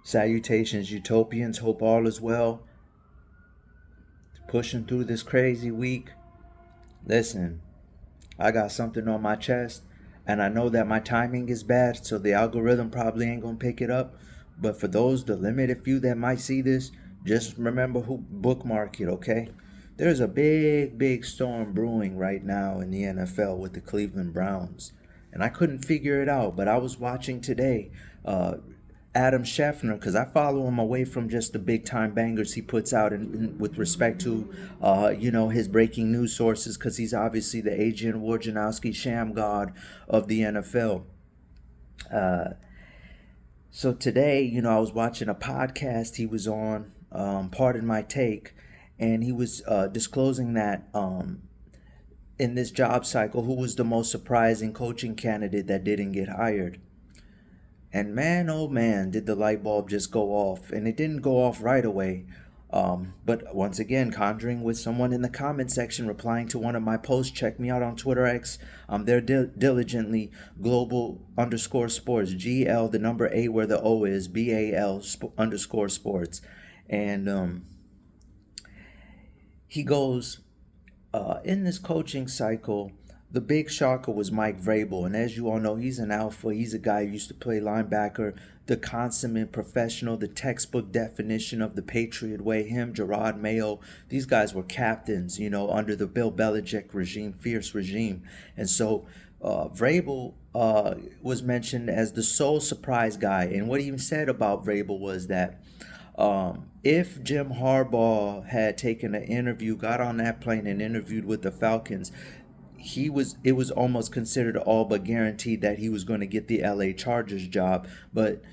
Salutations, utopians. Hope all is well. Pushing through this crazy week. Listen, I got something on my chest, and I know that my timing is bad, so the algorithm probably ain't gonna pick it up. But for those, the limited few that might see this, just remember who bookmark it, okay? There's a big storm brewing right now in the NFL with the Cleveland Browns. And I couldn't figure it out, but I was watching today. Adam Schefter, because I follow him away from just the big time bangers he puts out with respect to, his breaking news sources, because he's obviously the Adrian Wojnarowski sham god of the NFL. So today, I was watching a podcast he was on, Pardon My Take, and he was disclosing that in this job cycle, who was the most surprising coaching candidate that didn't get hired. And man, oh man, did the light bulb just go off. And it didn't go off right away. But once again, conjuring with someone in the comment section replying to one of my posts. Check me out on Twitter X. They're diligently global_sports. GL, the number A where the O is, BAL_sports. And he goes, in this coaching cycle, the big shocker was Mike Vrabel. And as you all know, he's an alpha. He's a guy who used to play linebacker, the consummate professional, the textbook definition of the Patriot way. Him, Gerard Mayo, these guys were captains, under the Bill Belichick regime, fierce regime. And so Vrabel was mentioned as the sole surprise guy. And what he even said about Vrabel was that if Jim Harbaugh had taken an interview, got on that plane and interviewed with the Falcons, it was almost considered all but guaranteed that he was going to get the LA Chargers job. But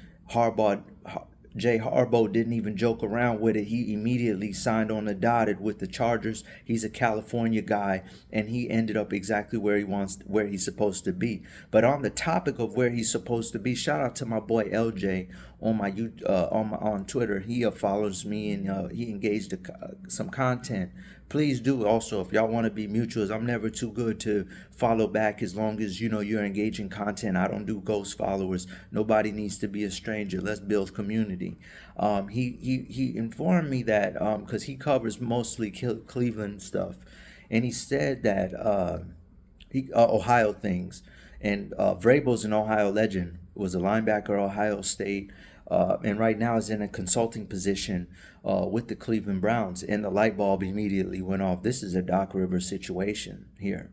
Jay Harbaugh didn't even joke around with it. He immediately signed on the dotted with the Chargers. He's a California guy, and he ended up exactly where he's supposed to be. But on the topic of where he's supposed to be, shout out to my boy LJ on Twitter. He follows me, and he engaged some content. Please do also, if y'all want to be mutuals. I'm never too good to follow back as long as you're engaging content. I don't do ghost followers. Nobody needs to be a stranger. Let's build community. He informed me that because he covers mostly Cleveland stuff, and he said that Ohio things, and Vrabel's an Ohio legend. Was a linebacker, Ohio State. And right now is in a consulting position with the Cleveland Browns. And the light bulb immediately went off. This is a Doc Rivers situation here.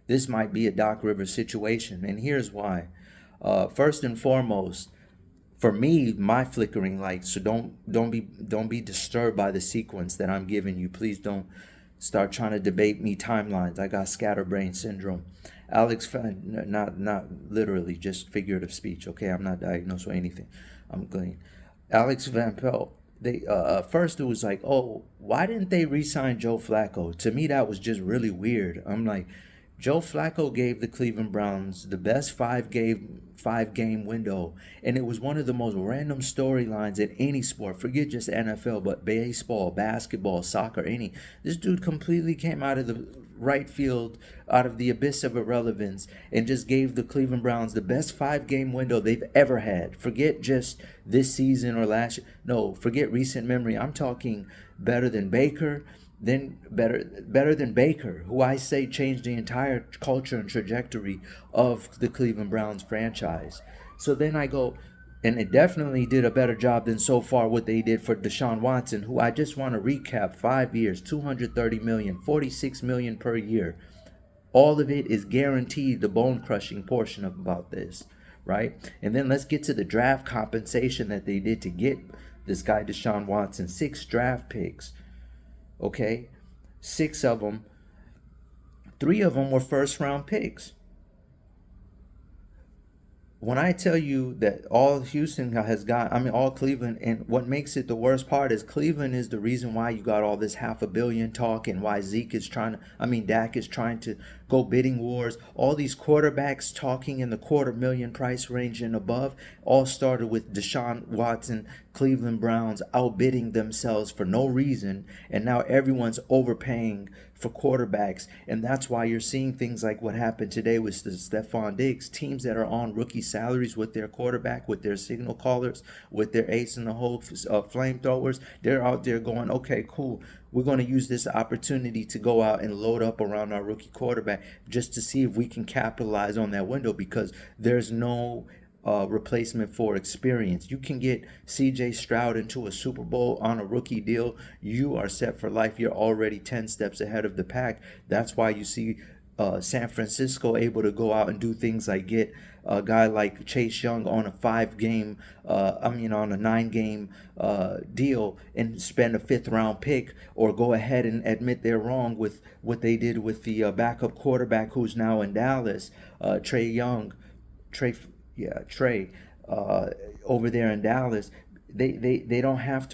This might be a Doc Rivers situation, and here's why. First and foremost, for me, my flickering light. So don't be disturbed by the sequence that I'm giving you. Please don't start trying to debate me timelines. I got scatterbrain syndrome. Not literally, just figurative speech. Okay, I'm not diagnosed with anything. I'm clean. Alex Van Pelt. They first it was like, oh, why didn't they re-sign Joe Flacco? To me, that was just really weird. I'm like, Joe Flacco gave the Cleveland Browns the best five-game window, and it was one of the most random storylines in any sport. Forget just NFL, but baseball, basketball, soccer, any. This dude completely came out of the right field, out of the abyss of irrelevance, and just gave the Cleveland Browns the best five-game window they've ever had. Forget just this season or last year. No, forget recent memory. I'm talking better than Baker. Then better than Baker, who I say changed the entire culture and trajectory of the Cleveland Browns franchise. So then I go, and it definitely did a better job than so far what they did for Deshaun Watson, who I just want to recap: 5 years, $230 million, $46 million per year. All of it is guaranteed, the bone-crushing portion of about this, right? And then let's get to the draft compensation that they did to get this guy Deshaun Watson. 6 draft picks. Okay, 6 of them, 3 of them were first-round picks. When I tell you that all Houston has got, all Cleveland, and what makes it the worst part is Cleveland is the reason why you got all this $500 million talk, and why Dak is trying to go bidding wars. All these quarterbacks talking in the $250,000 price range and above all started with Deshaun Watson, Cleveland Browns outbidding themselves for no reason, and now everyone's overpaying for quarterbacks, and that's why you're seeing things like what happened today with the Stephon Diggs. Teams that are on rookie salaries with their quarterback, with their signal callers, with their ace in the hole flamethrowers, they're out there going, okay, cool, we're going to use this opportunity to go out and load up around our rookie quarterback just to see if we can capitalize on that window, because there's no replacement for experience. You can get CJ Stroud into a Super Bowl on a rookie deal. You are set for life. You're already 10 steps ahead of the pack. That's why you see San Francisco able to go out and do things like get a guy like Chase Young on a 9-game deal and spend a 5th-round pick, or go ahead and admit they're wrong with what they did with the backup quarterback who's now in Dallas, Trey Young. Trey, over there in Dallas. They don't have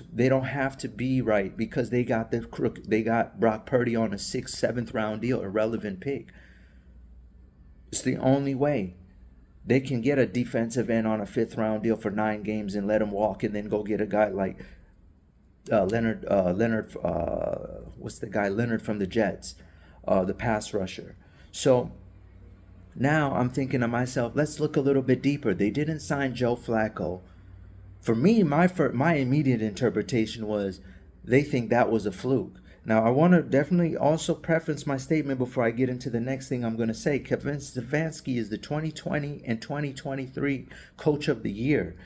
to be right, because they got Brock Purdy on a 6th, 7th round deal, irrelevant pick. It's the only way. They can get a defensive end on a 5th round deal for 9 games and let him walk, and then go get a guy like Leonard. What's the guy? Leonard from the Jets, the pass rusher. So now I'm thinking to myself, let's look a little bit deeper. They didn't sign Joe Flacco. For me, my immediate interpretation was they think that was a fluke. Now, I want to definitely also preface my statement before I get into the next thing I'm going to say. Kevin Stefanski is the 2020 and 2023 Coach of the Year.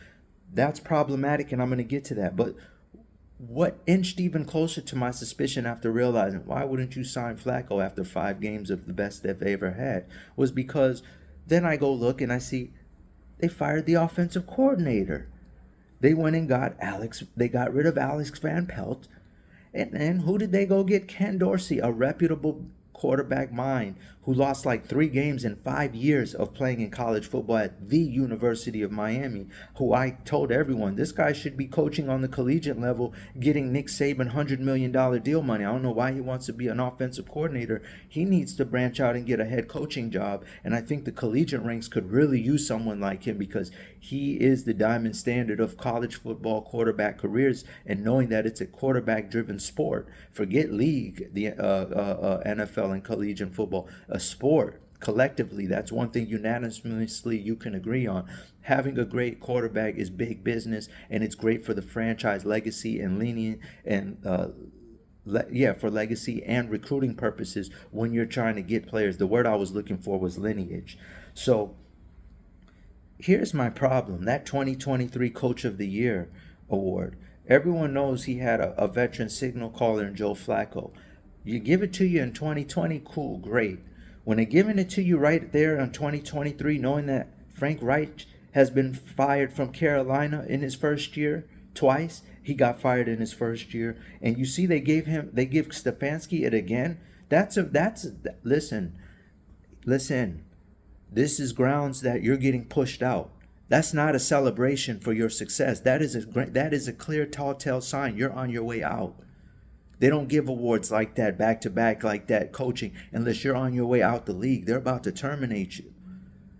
That's problematic, and I'm going to get to that. But what inched even closer to my suspicion after realizing why wouldn't you sign Flacco after 5 games of the best they've ever had was because then I go look and I see they fired the offensive coordinator. They went and got they got rid of Alex Van Pelt, and who did they go get? Ken Dorsey, a reputable quarterback mind who lost like 3 games in 5 years of playing in college football at the University of Miami, who I told everyone, this guy should be coaching on the collegiate level, getting Nick Saban $100 million deal money. I don't know why he wants to be an offensive coordinator. He needs to branch out and get a head coaching job, and I think the collegiate ranks could really use someone like him, because he is the diamond standard of college football quarterback careers, and knowing that it's a quarterback driven sport. Forget league, the NFL and collegiate football, a sport collectively. That's one thing unanimously you can agree on. Having a great quarterback is big business, and it's great for the franchise legacy and lenient and for legacy and recruiting purposes when you're trying to get players. The word I was looking for was lineage. So here's my problem. That 2023 Coach of the Year award, everyone knows he had a veteran signal caller in Joe Flacco. You give it to you in 2020, cool, great. When they're giving it to you right there in 2023, knowing that Frank Reich has been fired from Carolina in his first year twice, he got fired in his first year, and you see they give Stefanski it again. Listen. This is grounds that you're getting pushed out. That's not a celebration for your success. That is a clear telltale sign you're on your way out. They don't give awards like that back to back like that coaching unless you're on your way out the league. They're about to terminate you.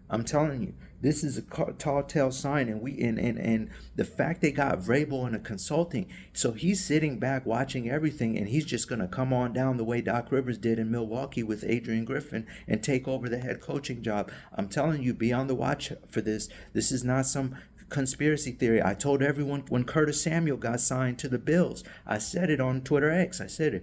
I'm telling you, this is a telltale sign, and the fact they got Vrabel in a consulting, so he's sitting back watching everything, and he's just gonna come on down the way Doc Rivers did in Milwaukee with Adrian Griffin and take over the head coaching job. I'm telling you, be on the watch for this. This is not some conspiracy theory. I told everyone when Curtis Samuel got signed to the Bills, I said it on Twitter X. I said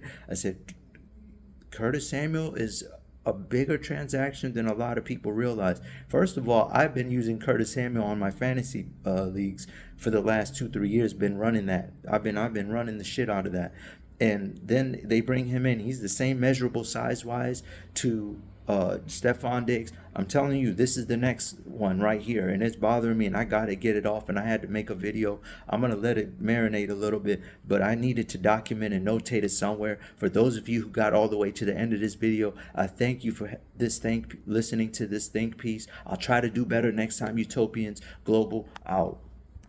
Curtis Samuel is a bigger transaction than a lot of people realize. First of all, I've been using Curtis Samuel on my fantasy leagues for the last 2-3 years. Been running that. I've been running the shit out of that. And then they bring him in. He's the same measurable size-wise to Stephon Diggs. I'm telling you, this is the next one right here, and it's bothering me, and I got to get it off, and I had to make a video. I'm going to let it marinate a little bit, but I needed to document and notate it somewhere. For those of you who got all the way to the end of this video, I thank you for listening to this think piece. I'll try to do better next time. Utopians Global out.